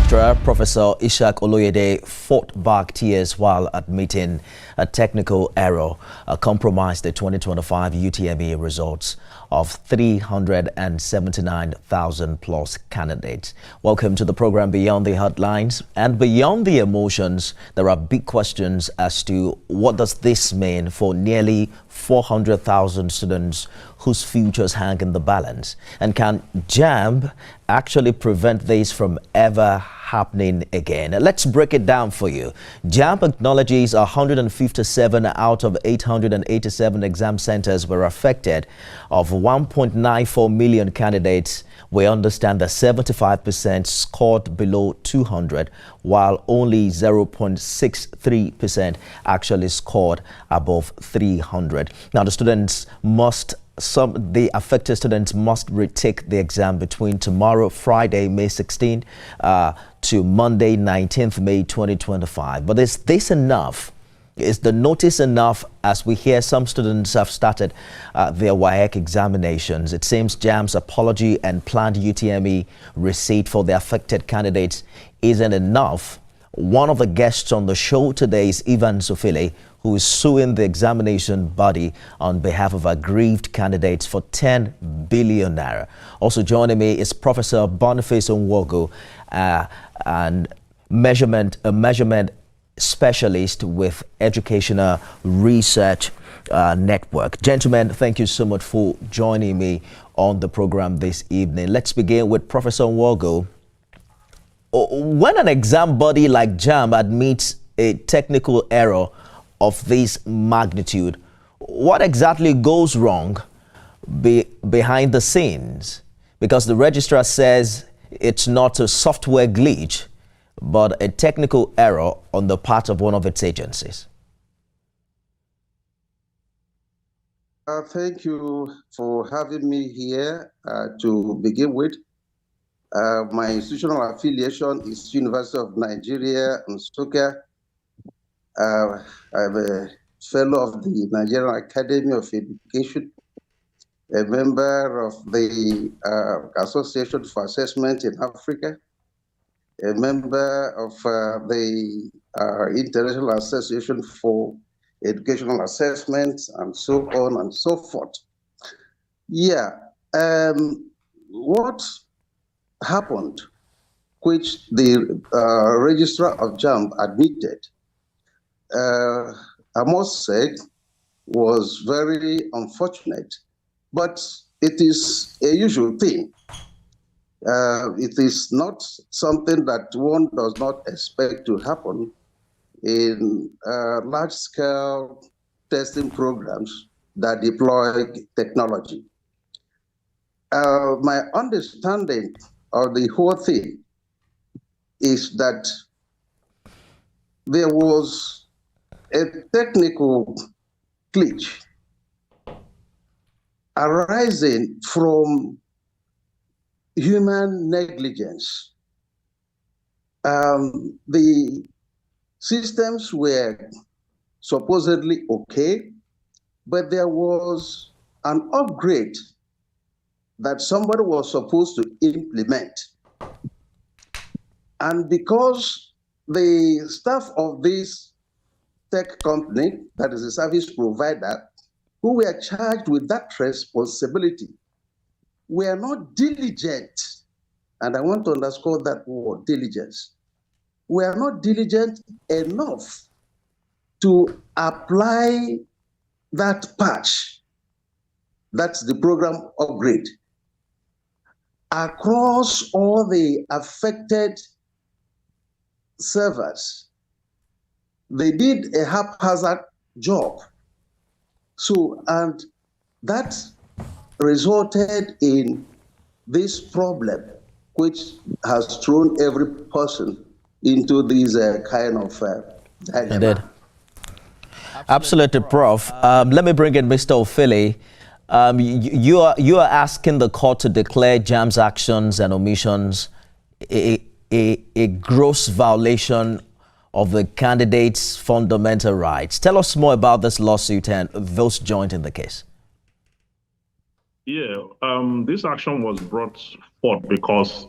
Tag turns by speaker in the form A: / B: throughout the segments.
A: lecturer, Professor Ishak Oloyede, fought back tears while admitting a technical error compromised the 2025 UTME results of 379,000 plus candidates. Welcome to the program Beyond the Headlines. And beyond the emotions, there are big questions as to what does this mean for nearly 400,000 students whose futures hang in the balance. And can Jamb actually prevent this from ever happening again? Let's break it down for you. Jamb acknowledges 157 out of 887 exam centers were affected. Of 1.94 million candidates, we understand that 75% scored below 200, while only 0.63% actually scored above 300. Now, the affected students must retake the exam between tomorrow, Friday, May 16th, to Monday, 19th May 2025. But is this enough? Is the notice enough? As we hear, some students have started their WAEC examinations. It seems Jamb's apology and planned UTME receipt for the affected candidates isn't enough. One of the guests on the show today is Ivan Sofile, who is suing the examination body on behalf of aggrieved candidates for 10 billion naira. Also joining me is Professor Boniface Onwogo, and measurement specialist with Educational Research Network. Gentlemen, thank you so much for joining me on the program this evening. Let's begin with Professor Onwogo. When an exam body like Jamb admits a technical error of this magnitude, what exactly goes wrong behind the scenes? Because the registrar says it's not a software glitch, but a technical error on the part of one of its agencies.
B: Thank you for having me here to begin with. My institutional affiliation is University of Nigeria, Nsukka. I'm a fellow of the Nigerian Academy of Education, a member of the Association for Assessment in Africa, a member of the International Association for Educational Assessment, and so on and so forth. Yeah, what happened, which the registrar of Jamb admitted, I must say, was very unfortunate, but it is a usual thing. It is not something that one does not expect to happen in large-scale testing programs that deploy technology. My understanding of the whole thing is that there was a technical glitch arising from human negligence. The systems were supposedly okay, but there was an upgrade that somebody was supposed to implement. And because the staff of this tech company, that is a service provider, who were charged with that responsibility, were not diligent, and I want to underscore that word, diligence, were not diligent enough to apply that patch, that's the program upgrade, across all the affected servers. They did a haphazard job. So, and that resulted in this problem, which has thrown every person into this kind of dilemma.
A: Indeed. Absolutely, Prof. Let me bring in Mr. Ofili. You are asking the court to declare Jamb's actions and omissions a gross violation of the candidate's fundamental rights. Tell us more about this lawsuit and those joined in the case.
C: Yeah, this action was brought forth because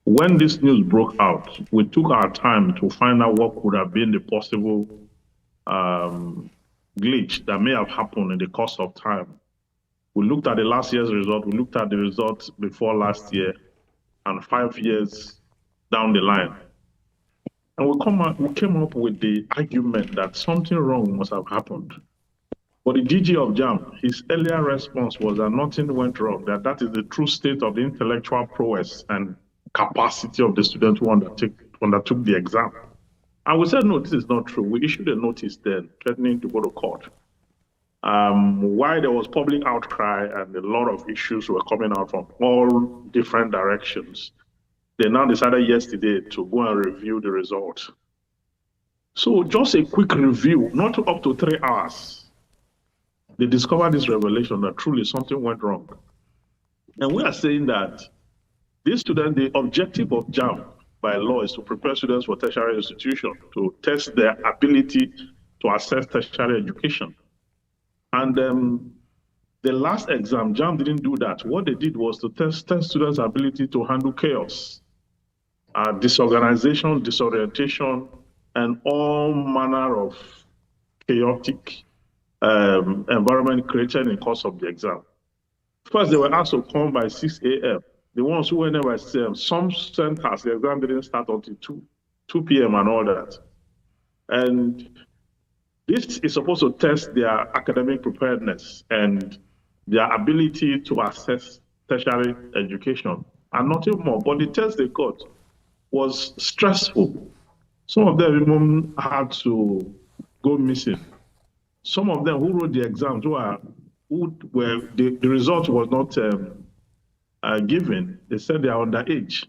C: When this news broke out, we took our time to find out what could have been the possible glitch that may have happened in the course of time. We looked at the last year's result, we looked at the results before last year, and 5 years down the line. And we came up with the argument that something wrong must have happened. But the DG of Jamb, his earlier response was that nothing went wrong, that is the true state of the intellectual prowess and capacity of the student who undertook the exam. And we said, no, this is not true. We issued a notice then threatening to go to court. Why there was public outcry and a lot of issues were coming out from all different directions, they now decided yesterday to go and review the results. So just a quick review, not up to 3 hours, they discovered this revelation that truly something went wrong. And we are saying that these students, the objective of Jamb by law is to prepare students for tertiary institution, to test their ability to access tertiary education. And the last exam, Jamb didn't do that. What they did was to test students' ability to handle chaos, disorganization, disorientation, and all manner of chaotic environment created in the course of the exam. First, they were asked to come by 6 a.m. The ones who went there by 7, some centers, the exam didn't start until 2 p.m. and all that. And this is supposed to test their academic preparedness and their ability to access tertiary education and nothing more. But the test they got was stressful. Some of them even had to go missing. Some of them who wrote the exams, the result was not given, they said they are underage.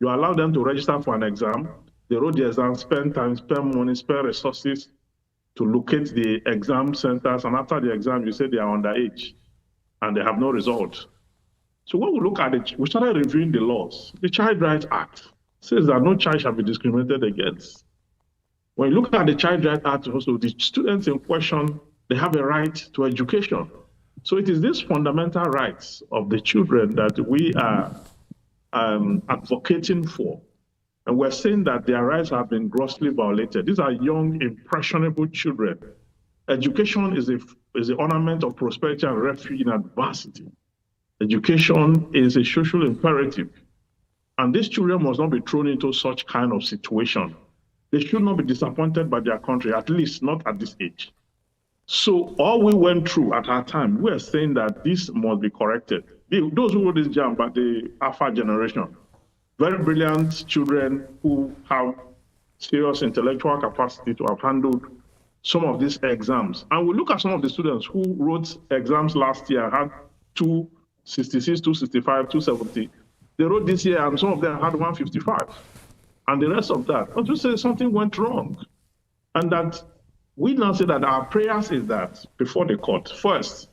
C: You allow them to register for an exam, they wrote the exam, spend time, spend money, spend resources to locate the exam centers, and after the exam, you say they are underage, and they have no result. So when we look at it, we started reviewing the laws. The Child Rights Act says that no child shall be discriminated against. When you look at the Child Rights Act, also the students in question, they have a right to education. So it is these fundamental rights of the children that we are advocating for. And we're saying that their rights have been grossly violated. These are young, impressionable children. Education is the ornament of prosperity and refuge in adversity. Education is a social imperative. And these children must not be thrown into such kind of situation. They should not be disappointed by their country, at least not at this age. So all we went through at our time, we are saying that this must be corrected. Those who wrote this Jamb are the Alpha generation, very brilliant children who have serious intellectual capacity to have handled some of these exams. And we look at some of the students who wrote exams last year, had 266, 265, 270. They wrote this year, and some of them had 155. And the rest of that, but to say something went wrong. And that we now say that our prayers is that before the court, first,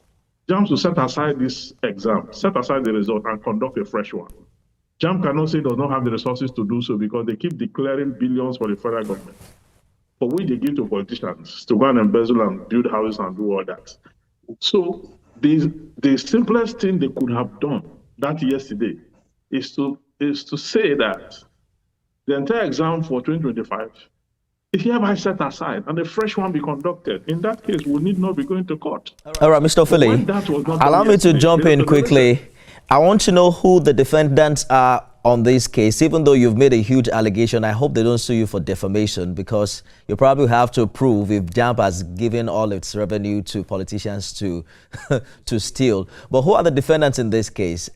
C: Jamb to set aside this exam, set aside the result, and conduct a fresh one. Jamb cannot say it does not have the resources to do so because they keep declaring billions for the federal government. But we they give to politicians to go and embezzle and build houses and do all that. So the simplest thing they could have done that yesterday is to say that the entire exam for 2025 is hereby set aside and a fresh one be conducted. In that case, we need not be going to court.
A: All right, Mr. Philly, allow me to jump in quickly. I want to know who the defendants are on this case. Even though you've made a huge allegation, I hope they don't sue you for defamation, because you probably have to prove if Jamb has given all its revenue to politicians to steal. But who are the defendants in this case?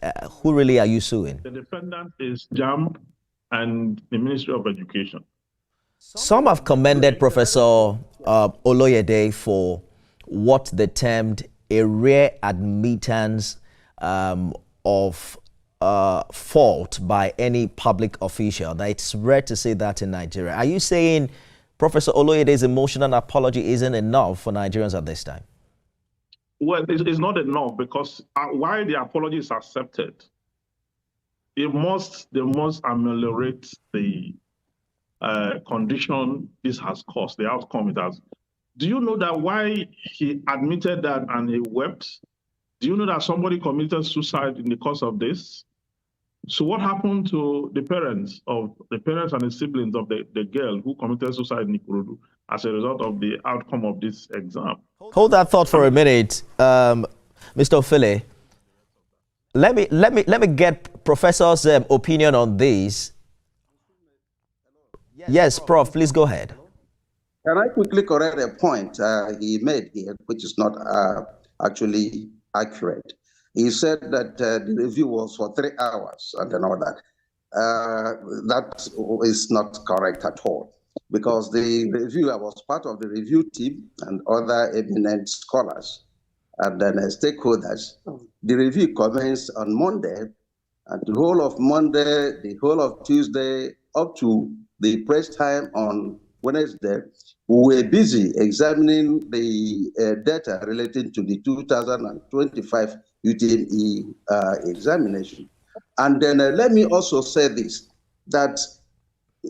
A: Who really are you suing?
C: The defendant is Jamb and the Ministry of Education.
A: Some have commended Professor Oloyede for what they termed a rare admittance of fault by any public official. That it's rare to say that in Nigeria. Are you saying Professor Oloyede's emotional apology isn't enough for Nigerians at this time?
C: Well, it's not enough, because while the apology is accepted, they must ameliorate the condition this has caused, the outcome it has. Do you know that why he admitted that and he wept? Do you know that somebody committed suicide in the course of this? So what happened to the parents and the siblings of the girl who committed suicide in Ikorodu as a result of the outcome of this exam?
A: Hold that thought for a minute, Mr. Ofele. Let me get Professor's opinion on this. Yes, Prof, please go ahead.
B: Can I quickly correct a point he made here, which is not actually accurate? He said that the review was for 3 hours and all that. That is not correct at all, because the review, I was part of the review team and other eminent scholars and then stakeholders. The review commenced on Monday, and the whole of Monday, the whole of Tuesday, up to the press time on Wednesday, we were busy examining the data relating to the 2025 UTME examination. And then let me also say this, that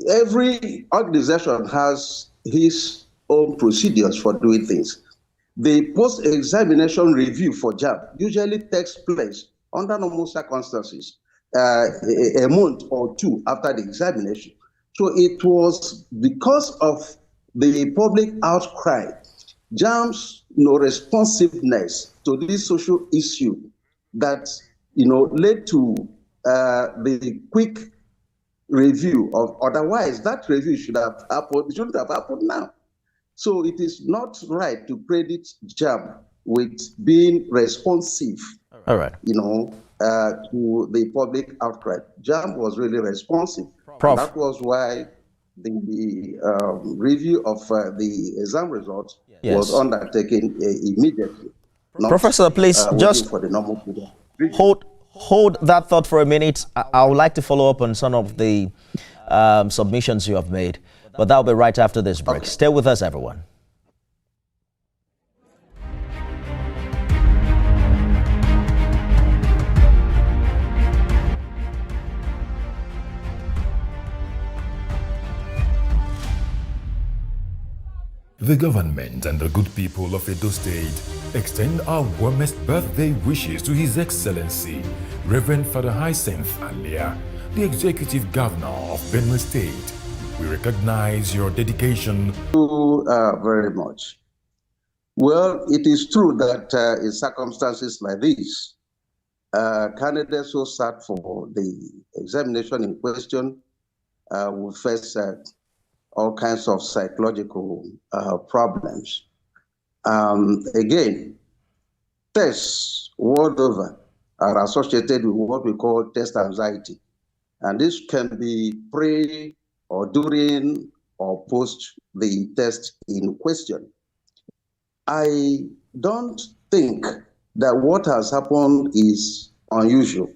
B: every organization has his own procedures for doing things. The post-examination review for Jamb usually takes place under normal circumstances, a month or two after the examination. So it was because of the public outcry, Jamb's responsiveness to this social issue that led to the quick review of. Otherwise, that review should have happened. It shouldn't have happened now. So it is not right to credit Jamb with being responsive.
A: All right.
B: To the public outcry. Jamb was really responsive.
A: Prof.
B: That was why the review of the exam results was undertaken immediately.
A: Professor, please just
B: for the normal period.
A: Hold that thought for a minute. I would like to follow up on some of the submissions you have made, but that'll be right after this break. Okay. Stay with us, everyone.
D: The government and the good people of Edo State extend our warmest birthday wishes to His Excellency, Reverend Father Hyacinth Alia, the Executive Governor of Benue State. We recognize your dedication.
B: Thank you very much. Well, it is true that in circumstances like this, candidates who sat for the examination in question will face all kinds of psychological problems. Again, tests world over are associated with what we call test anxiety. And this can be pre or during or post the test in question. I don't think that what has happened is unusual.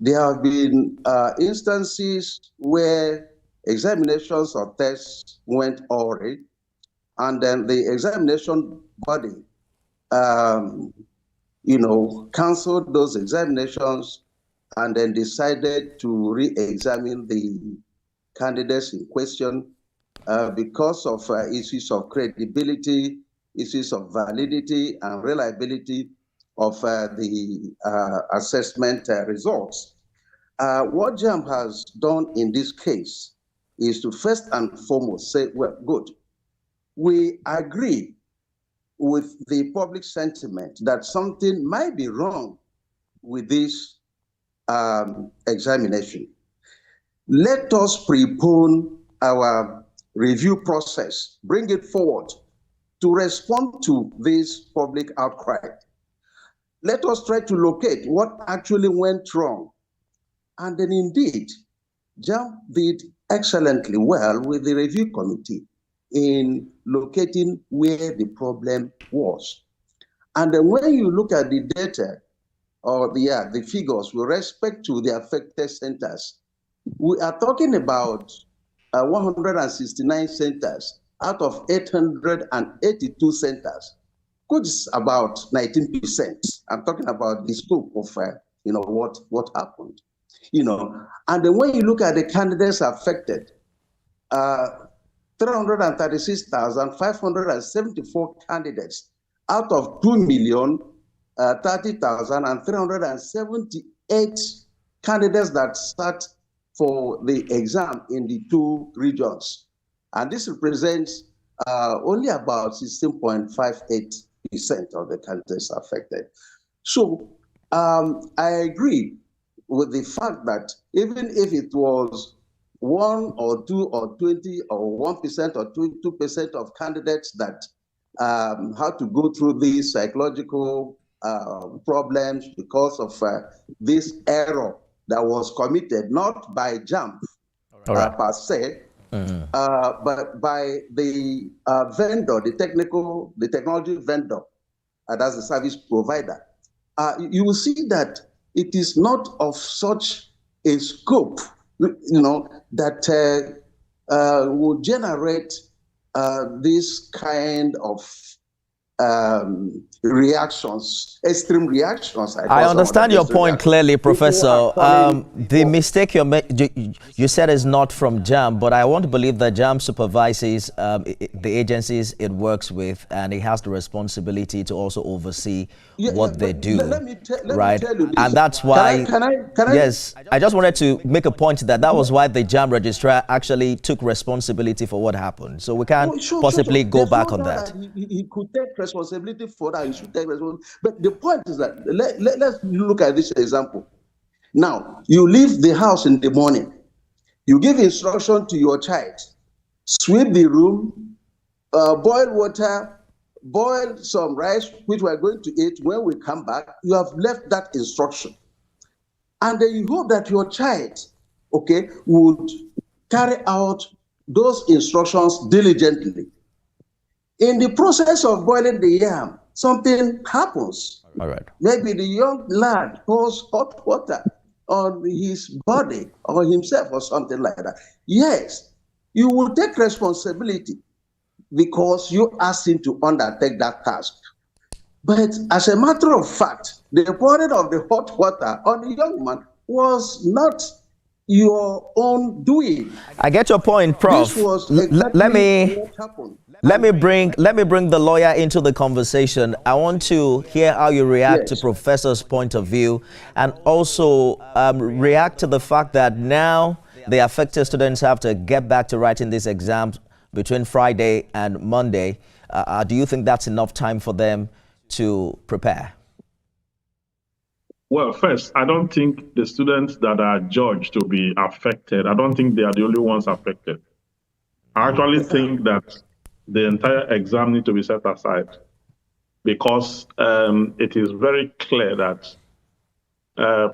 B: There have been instances where examinations or tests went awry, and then the examination body, canceled those examinations and then decided to re-examine the candidates in question because of issues of credibility, issues of validity and reliability of the assessment results. What Jamb has done in this case is to first and foremost say, well, good. We agree with the public sentiment that something might be wrong with this examination. Let us prepone our review process, bring it forward to respond to this public outcry. Let us try to locate what actually went wrong. And then indeed, Jamb did excellently well with the review committee in locating where the problem was. And then when you look at the data or the figures with respect to the affected centers, we are talking about 169 centers out of 882 centers, which is about 19%. I'm talking about the scope of what happened. And then when you look at the candidates affected, 336,574 candidates out of 2,030,378 candidates that sat for the exam in the two regions. And this represents only about 16.58% of the candidates affected. So I agree with the fact that even if it was 1 or 2 or 20 or 1% or 2% of candidates that had to go through these psychological problems because of this error that was committed, not by Jamb per se, but by the vendor, the technology vendor, that's the service provider. You will see that it is not of such a scope, that will generate this kind of reactions, extreme reactions.
A: I understand your point clearly, Professor. The mistake you said is not from Jamb, but I want to believe that Jamb supervises the agencies it works with, and it has the responsibility to also oversee what they do, right? And that's why, yes, I just wanted to make a point that was why the Jamb registrar actually took responsibility for what happened. So we can't possibly go back on that.
B: He could take responsibility for that. He should take responsibility. But the point is that let's look at this example. Now, you leave the house in the morning. You give instruction to your child. Sweep the room, boil water, boil some rice, which we're going to eat when we come back. You have left that instruction. And then you hope that your child, would carry out those instructions diligently. In the process of boiling the yam, something happens.
A: All right.
B: Maybe the young lad pours hot water on his body or himself or something like that. Yes, you will take responsibility because you asked him to undertake that task. But as a matter of fact, the pouring of the hot water on the young man was not your own doing.
A: I get your point, Prof.
B: This was exactly what happened.
A: Let me bring the lawyer into the conversation. I want to hear how you react to Professor's point of view, and also react to the fact that now the affected students have to get back to writing these exams between Friday and Monday. Do you think that's enough time for them to prepare?
C: Well, first, I don't think the students that are judged to be affected, I don't think they are the only ones affected. I actually think that the entire exam needs to be set aside because it is very clear that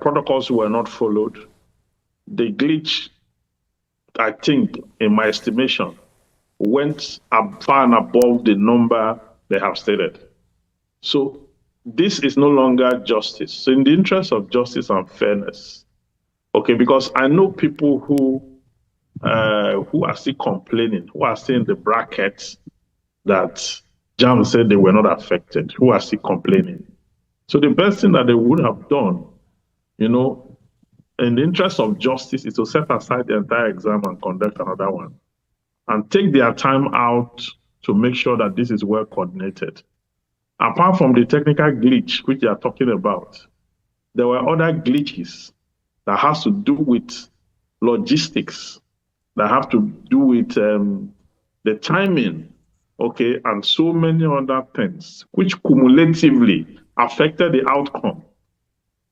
C: protocols were not followed. The glitch, I think, in my estimation, went far and above the number they have stated. So this is no longer justice. So in the interest of justice and fairness, because I know people who are still complaining, who are still in the brackets that Jamb said they were not affected, who are still complaining. So the best thing that they would have done, in the interest of justice, is to set aside the entire exam and conduct another one and take their time out to make sure that this is well coordinated. Apart from the technical glitch which they are talking about, there were other glitches that has to do with logistics, that have to do with the timing, and so many other things which cumulatively affected the outcome.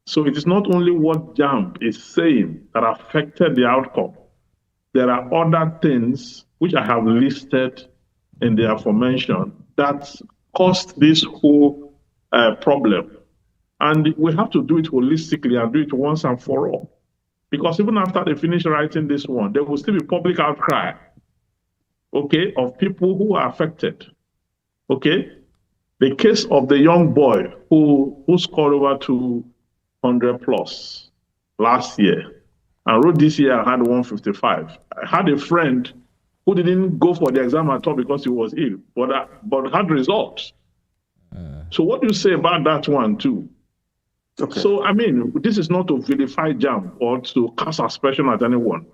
C: So it is not only what Jamb is saying that affected the outcome. There are other things which I have listed in the aforementioned that caused this whole problem. And we have to do it holistically and do it once and for all. Because even after they finish writing this one, there will still be public outcry, of people who are affected. The case of the young boy who scored over 200 plus last year and wrote this year had 155. I had a friend who didn't go for the exam at all because he was ill, but had results. So what do you say about that one too? So, I mean, this is not to vilify Jamb or to cast aspersion at anyone.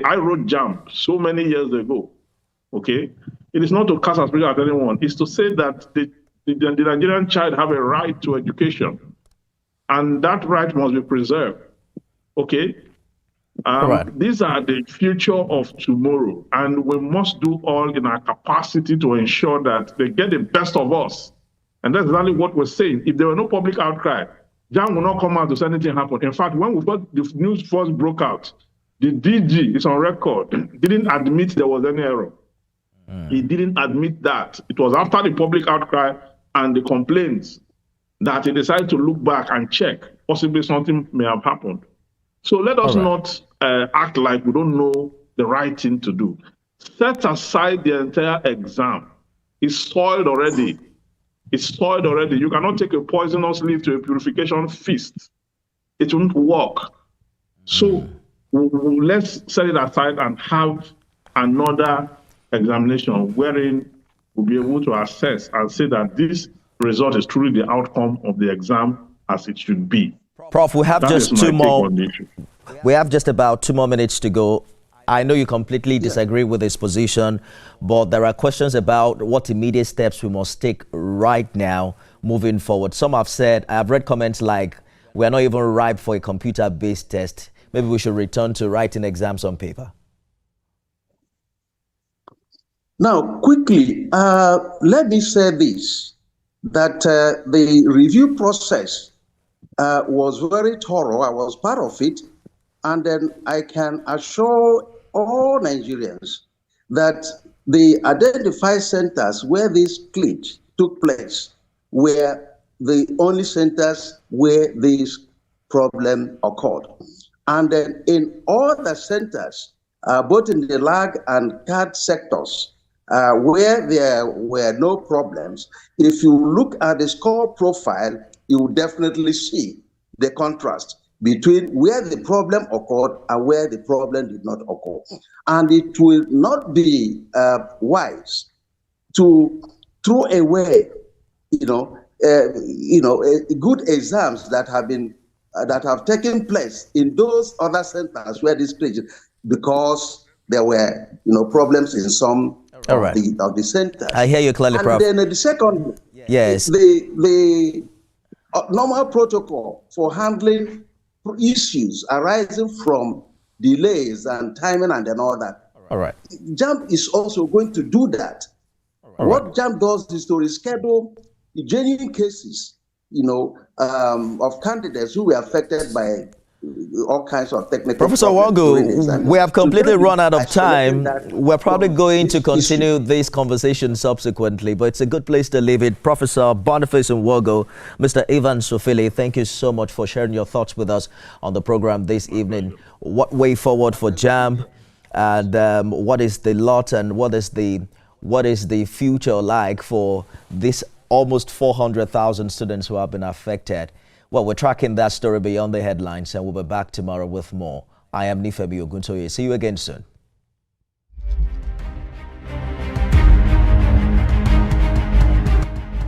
C: I wrote Jamb so many years ago. It is not to cast aspersion at anyone. It's to say that the Nigerian child have a right to education, and that right must be preserved. Okay?
A: Correct.
C: These are the future of tomorrow, and we must do all in our capacity to ensure that they get the best of us. And that's exactly what we're saying. If there were no public outcry, Jamb will not come out to say anything happen. In fact, when we got the news first broke out, the DG is on record, didn't admit there was any error. He didn't admit that. It was after the public outcry and the complaints that he decided to look back and check. Possibly something may have happened. So let us not act like we don't know the right thing to do. Set aside the entire exam. It's spoiled already. It's spoiled already. You cannot take a poisonous leaf to a purification feast. It won't work. So let's set it aside and have another examination wherein we'll be able to assess and say that this result is truly the outcome of the exam as it should be.
A: Prof, we have
C: That
A: just
C: is
A: two
C: my take
A: more.
C: on the issue.
A: We have just about 2 more minutes to go. I know you completely disagree with his position, but there are questions about what immediate steps we must take right now moving forward. Some have said, I've read comments like, we're not even ripe for a computer-based test. Maybe we should return to writing exams on paper.
B: Now, quickly, let me say this, that the review process was very thorough. I was part of it. And then I can assure all Nigerians that the identified centers where this glitch took place were the only centers where this problem occurred. And then in all the centers, both in the lag and card sectors, where there were no problems, if you look at the score profile, you will definitely see the contrast between where the problem occurred and where the problem did not occur. And it will not be wise to throw away, good exams that have taken place in those other centers where this glitch, because there were, problems in some of the centers.
A: I hear you clearly, Prof.
B: And then the second,
A: yes,
B: the normal protocol for handling issues arising from delays and timing and all that.
A: All right.
B: Jamb is also going to do that. What Jamb does is to reschedule genuine cases, of candidates who were affected by all kinds of technical
A: Professor Wago, we have completely run out of time. We're probably going to continue this conversation subsequently, but it's a good place to leave it. Professor Boniface Wago, Mr. Ivan Sofili, thank you so much for sharing your thoughts with us on the program this evening. What way forward for Jamb, and what is the lot and what is the future like for this almost 400,000 students who have been affected? Well, we're tracking that story beyond the headlines, and we'll be back tomorrow with more. I am Nifemi Oguntoye. See you again soon.